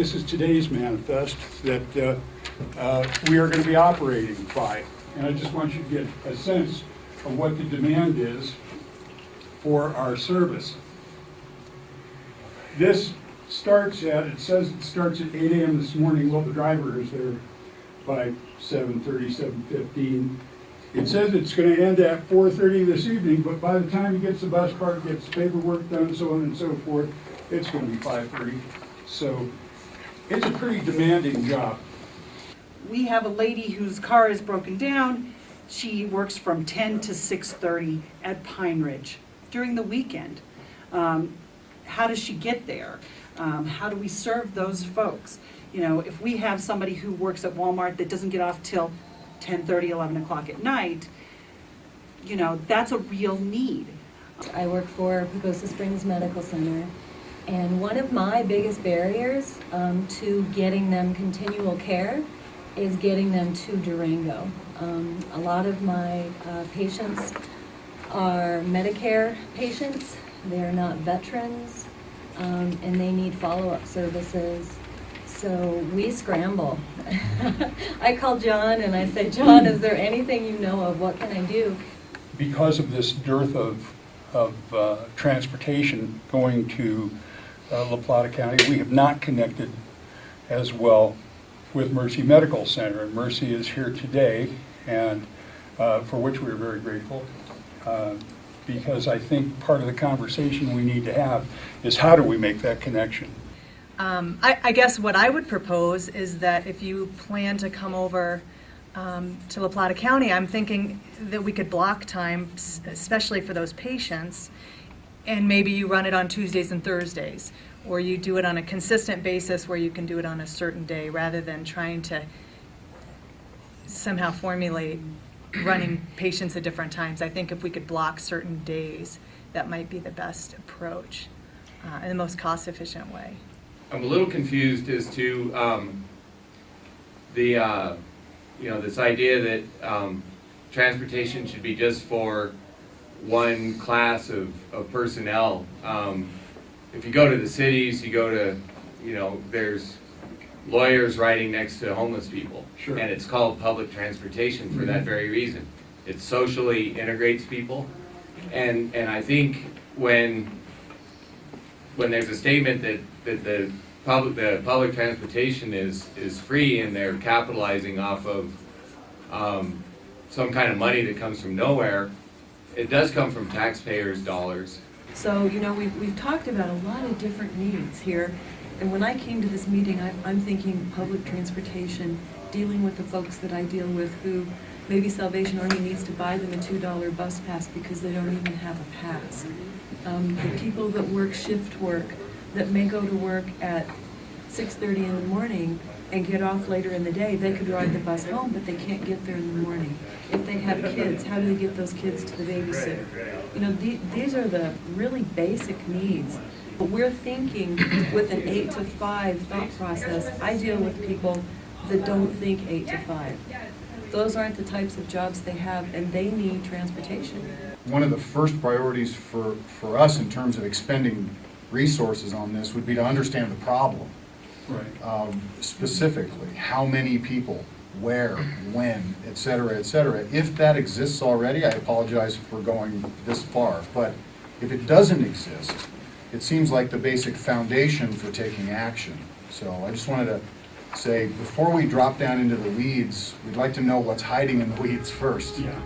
this is today's manifest that we are going to be operating by. And I just want you to get a sense of what the demand is for our service. This starts at, it says it starts at 8 a.m. this morning. Well, the driver is there by 7:30, 7:15. It says it's going to end at 4:30 this evening, but by the time he gets the bus parked, gets paperwork done, so on and so forth, it's going to be 5:30. So it's a pretty demanding job. We have a lady whose car is broken down. She works from 10 to 6:30 at Pine Ridge during the weekend. How does she get there? How do we serve those folks? You know, if we have somebody who works at Walmart that doesn't get off till 10:30, 11 o'clock at night, you know, that's a real need. I work for Pagosa Springs Medical Center, and one of my biggest barriers to getting them continual care is getting them to Durango. A lot of my patients are Medicare patients. They're not veterans, and they need follow-up services. So we scramble. I call John and I say, John, is there anything you know of? What can I do? Because of this dearth of transportation going to La Plata County, we have not connected as well with Mercy Medical Center. And Mercy is here today, and for which we are very grateful. Because I think part of the conversation we need to have is how do we make that connection? I guess what I would propose is that if you plan to come over to La Plata County, I'm thinking that we could block time, especially for those patients, and maybe you run it on Tuesdays and Thursdays, or you do it on a consistent basis where you can do it on a certain day rather than trying to somehow formulate running patients at different times. I think if we could block certain days, that might be the best approach and the most cost-efficient way. I'm a little confused as to this idea that transportation should be just for one class of personnel. If you go to the cities, you go to, there's lawyers riding next to homeless people. Sure. And it's called public transportation for that very reason. It socially integrates people. And I think when there's a statement that the public transportation is free and they're capitalizing off of some kind of money that comes from nowhere, it does come from taxpayers' dollars. So, we've talked about a lot of different needs here. And when I came to this meeting, I'm thinking public transportation, dealing with the folks that I deal with who maybe Salvation Army needs to buy them a $2 bus pass because they don't even have a pass. The people that work shift work, that may go to work at 6:30 in the morning and get off later in the day, they could ride the bus home, but they can't get there in the morning. If they have kids, how do they get those kids to the babysitter? These are the really basic needs. But we're thinking with an 8 to 5 thought process. I deal with people that don't think 8 to 5. Those aren't the types of jobs they have, and they need transportation. One of the first priorities for us in terms of expending resources on this would be to understand the problem. Right. Specifically, how many people, where, when, et cetera, et cetera. If that exists already, I apologize for going this far, but if it doesn't exist, it seems like the basic foundation for taking action. So I just wanted to say, before we drop down into the weeds, we'd like to know what's hiding in the weeds first. Yeah.